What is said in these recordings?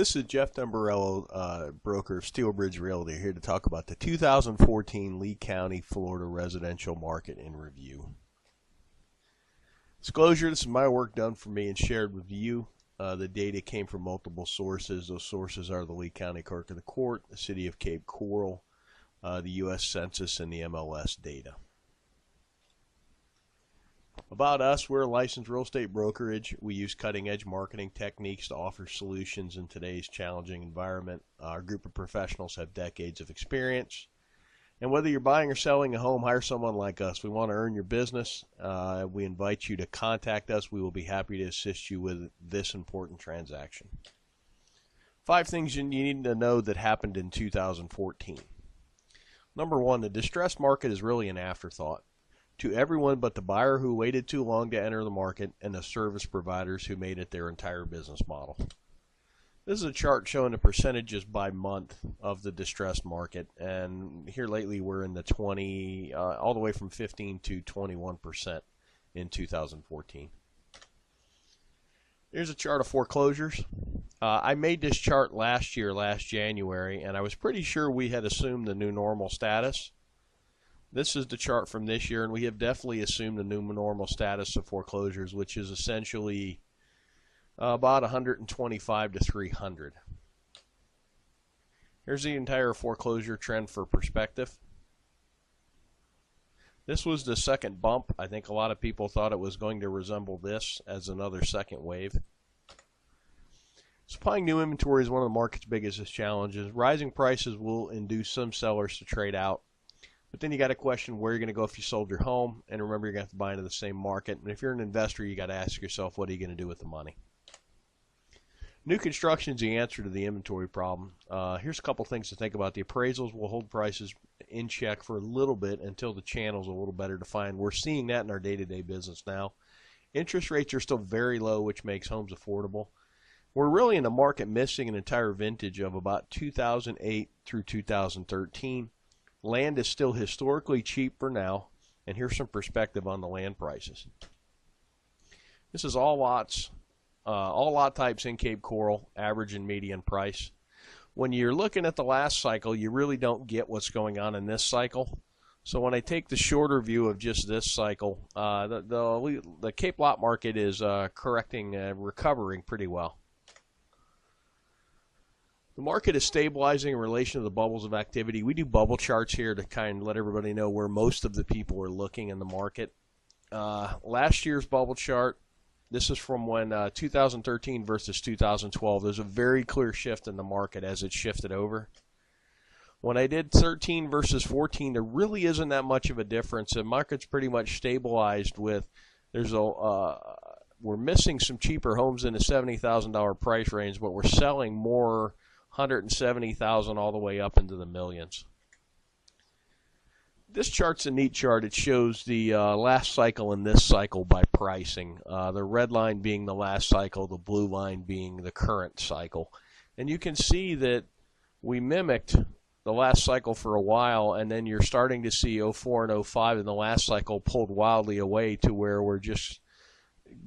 This is Jeff Dumbarello, broker of SteelBridge Realty, here to talk about the 2014 Lee County, Florida residential market in review. Disclosure, this is my work done for me and shared with you. The data came from multiple sources. Those sources are the Lee County Clerk of the Court, the City of Cape Coral, the U.S. Census, and the MLS data. About us, we're a licensed real estate brokerage. We use cutting-edge marketing techniques to offer solutions in today's challenging environment. Our group of professionals have decades of experience. And whether you're buying or selling a home, hire someone like us. We want to earn your business. We invite you to contact us. We will be happy to assist you with this important transaction. 5 things you need to know that happened in 2014. Number 1, the distressed market is really an afterthought to everyone but the buyer who waited too long to enter the market and the service providers who made it their entire business model. This is a chart showing the percentages by month of the distressed market, and here lately we're in the 20, all the way from 15 to 21% in 2014. Here's a chart of foreclosures. I made this chart last January, and I was pretty sure we had assumed the new normal status. This is the chart from this year, and we have definitely assumed the new normal status of foreclosures, which is essentially about 125 to 300. Here's the entire foreclosure trend for perspective. This was the second bump. I think a lot of people thought it was going to resemble this as another second wave. Supplying new inventory is one of the market's biggest challenges. Rising prices will induce some sellers to trade out. But then you got to question where you're going to go if you sold your home, and remember you're going to have to buy into the same market. And if you're an investor, you got to ask yourself, what are you going to do with the money? New construction is the answer to the inventory problem. Here's a couple things to think about. The appraisals will hold prices in check for a little bit until the channel's a little better defined. We're seeing that in our day-to-day business now. Interest rates are still very low, which makes homes affordable. We're really in the market missing an entire vintage of about 2008 through 2013. Land is still historically cheap for now, and here's some perspective on the land prices. This is all lots, all lot types in Cape Coral, average and median price. When you're looking at the last cycle, you really don't get what's going on in this cycle. So when I take the shorter view of just this cycle, the Cape lot market is recovering pretty well. The market is stabilizing in relation to the bubbles of activity. We do bubble charts here to kind of let everybody know where most of the people are looking in the market. Last year's bubble chart, this is from when 2013 versus 2012. There's a very clear shift in the market as it shifted over. When I did 13 versus 14, there really isn't that much of a difference. The market's pretty much stabilized with, we're missing some cheaper homes in the $70,000 price range, but we're selling more 170,000 all the way up into the millions. This chart's a neat chart. It shows the last cycle and this cycle by pricing. The red line being the last cycle, the blue line being the current cycle. And you can see that we mimicked the last cycle for a while, and then you're starting to see 04 and 05 in the last cycle pulled wildly away to where we're just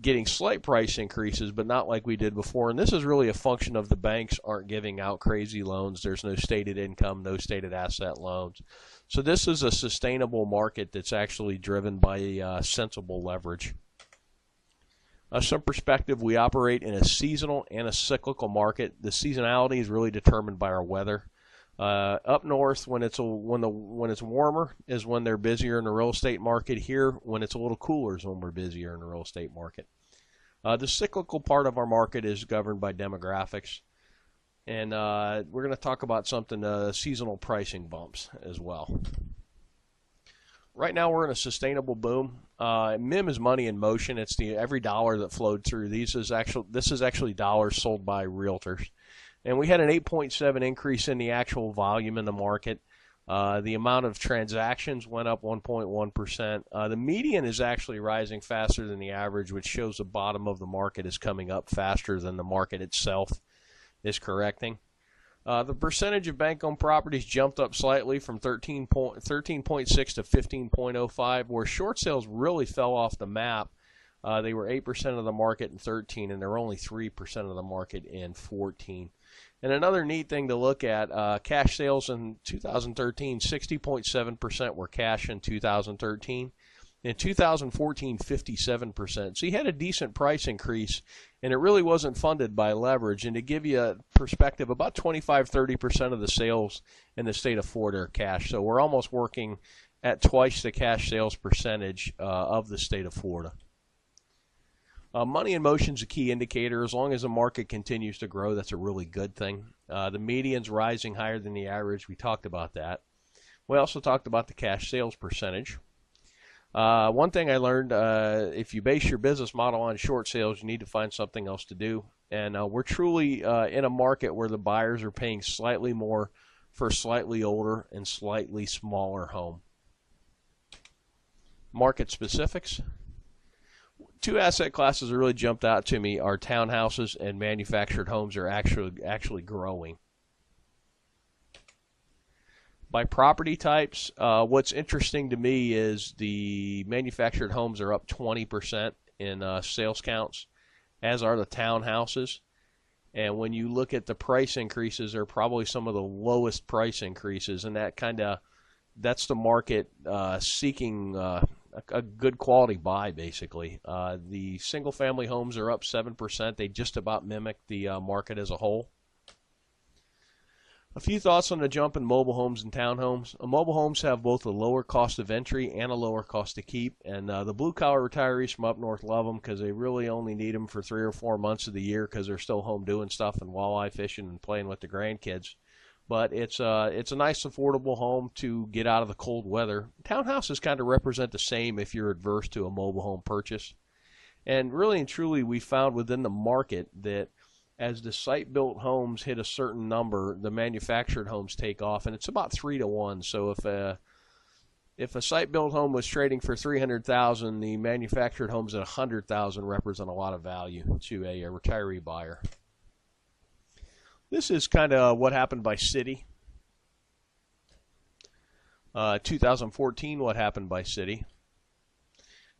getting slight price increases, but not like we did before. And this is really a function of the banks aren't giving out crazy loans. There's no stated income, no stated asset loans. So this is a sustainable market that's actually driven by sensible leverage. Some perspective, we operate in a seasonal and a cyclical market. The seasonality is really determined by our weather. Up north, when it's warmer, is when they're busier in the real estate market. Here, when it's a little cooler, is when we're busier in the real estate market. The cyclical part of our market is governed by demographics, and we're going to talk about something seasonal pricing bumps as well. Right now, we're in a sustainable boom. MIM is money in motion. It's every dollar that flowed through. This is actually dollars sold by realtors. And we had an 8.7 increase in the actual volume in the market. The amount of transactions went up 1.1%. The median is actually rising faster than the average, which shows the bottom of the market is coming up faster than the market itself is correcting. The percentage of bank-owned properties jumped up slightly from 13.6 to 15.05, where short sales really fell off the map. They were 8% of the market in 13, and they're only 3% of the market in 14. And another neat thing to look at, cash sales in 2013, 60.7% were cash in 2013. In 2014, 57%. So you had a decent price increase, and it really wasn't funded by leverage. And to give you a perspective, about 25-30% of the sales in the state of Florida are cash. So we're almost working at twice the cash sales percentage of the state of Florida. Money in motion is a key indicator. As long as the market continues to grow, that's a really good thing. The median's rising higher than the average. We talked about that. We also talked about the cash sales percentage. One thing I learned, if you base your business model on short sales, you need to find something else to do. And we're truly in a market where the buyers are paying slightly more for a slightly older and slightly smaller home. Market specifics. Two asset classes that really jumped out to me are townhouses and manufactured homes are actually growing. By property types, what's interesting to me is the manufactured homes are up 20% in sales counts, as are the townhouses. And when you look at the price increases, they're probably some of the lowest price increases, and that's the market seeking a good quality buy, basically. The single-family homes are up 7%. They just about mimic the market as a whole. A few thoughts on the jump in mobile homes and townhomes. Mobile homes have both a lower cost of entry and a lower cost to keep, and the blue-collar retirees from up north love them because they really only need them for 3 or 4 months of the year because they're still home doing stuff and walleye fishing and playing with the grandkids. But it's a nice, affordable home to get out of the cold weather. Townhouses kind of represent the same if you're adverse to a mobile home purchase. And really and truly, we found within the market that as the site-built homes hit a certain number, the manufactured homes take off, and it's about 3 to 1. So if a site-built home was trading for $300,000, the manufactured homes at $100,000 represent a lot of value to a retiree buyer. This is kind of what happened by city. 2014, what happened by city.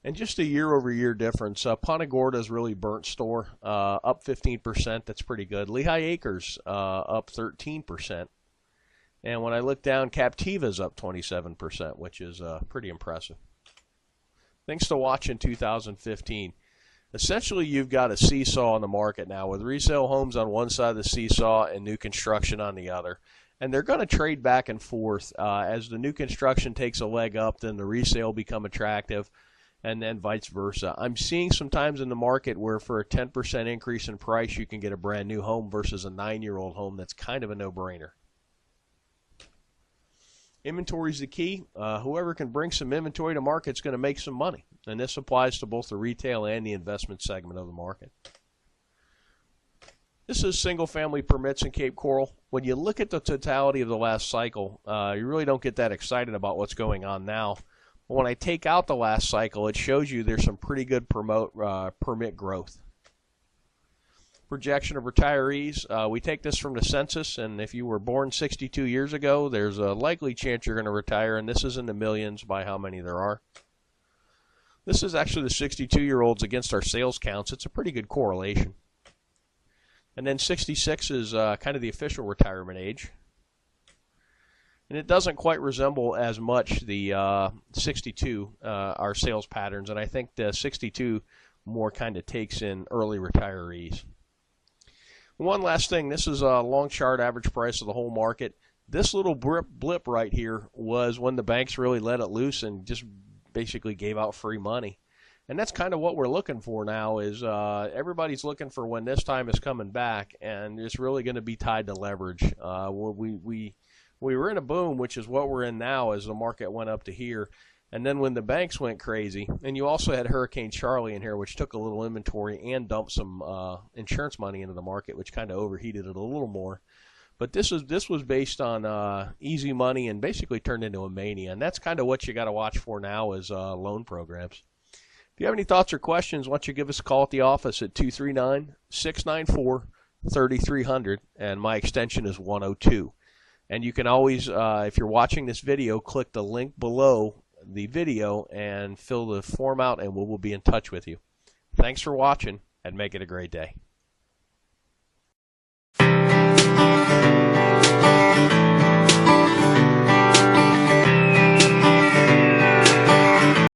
And just a year-over-year difference. Punta Gorda is really burnt store, up 15%. That's pretty good. Lehigh Acres up 13%. And when I look down, Captiva is up 27%, which is pretty impressive. Things to watch in 2015. Essentially, you've got a seesaw in the market now with resale homes on one side of the seesaw and new construction on the other. And they're going to trade back and forth. As the new construction takes a leg up, then the resale become attractive, and then vice versa. I'm seeing sometimes in the market where for a 10% increase in price, you can get a brand new home versus a 9-year-old home. That's kind of a no-brainer. Inventory is the key. Whoever can bring some inventory to market is going to make some money. And this applies to both the retail and the investment segment of the market. This is single-family permits in Cape Coral. When you look at the totality of the last cycle, you really don't get that excited about what's going on now. But when I take out the last cycle, it shows you there's some pretty good permit growth. Projection of retirees. We take this from the census, and if you were born 62 years ago, there's a likely chance you're going to retire, and this is in the millions by how many there are. This is actually the 62-year-olds against our sales counts. It's a pretty good correlation. And then 66 is kind of the official retirement age. And it doesn't quite resemble as much the 62, our sales patterns, and I think the 62 more kind of takes in early retirees. One last thing, this is a long chart average price of the whole market. This little blip right here was when the banks really let it loose and just basically gave out free money. And that's kind of what we're looking for now is everybody's looking for when this time is coming back, and it's really going to be tied to leverage. We were in a boom, which is what we're in now as the market went up to here. And then when the banks went crazy, and you also had Hurricane Charlie in here, which took a little inventory and dumped some insurance money into the market, which kind of overheated it a little more. But this was based on easy money and basically turned into a mania. And that's kind of what you got to watch for now is loan programs. If you have any thoughts or questions, why don't you give us a call at the office at 239-694-3300, and my extension is 102. And you can always, if you're watching this video, click the link below the video and fill the form out, and we will be in touch with you. Thanks for watching, and make it a great day.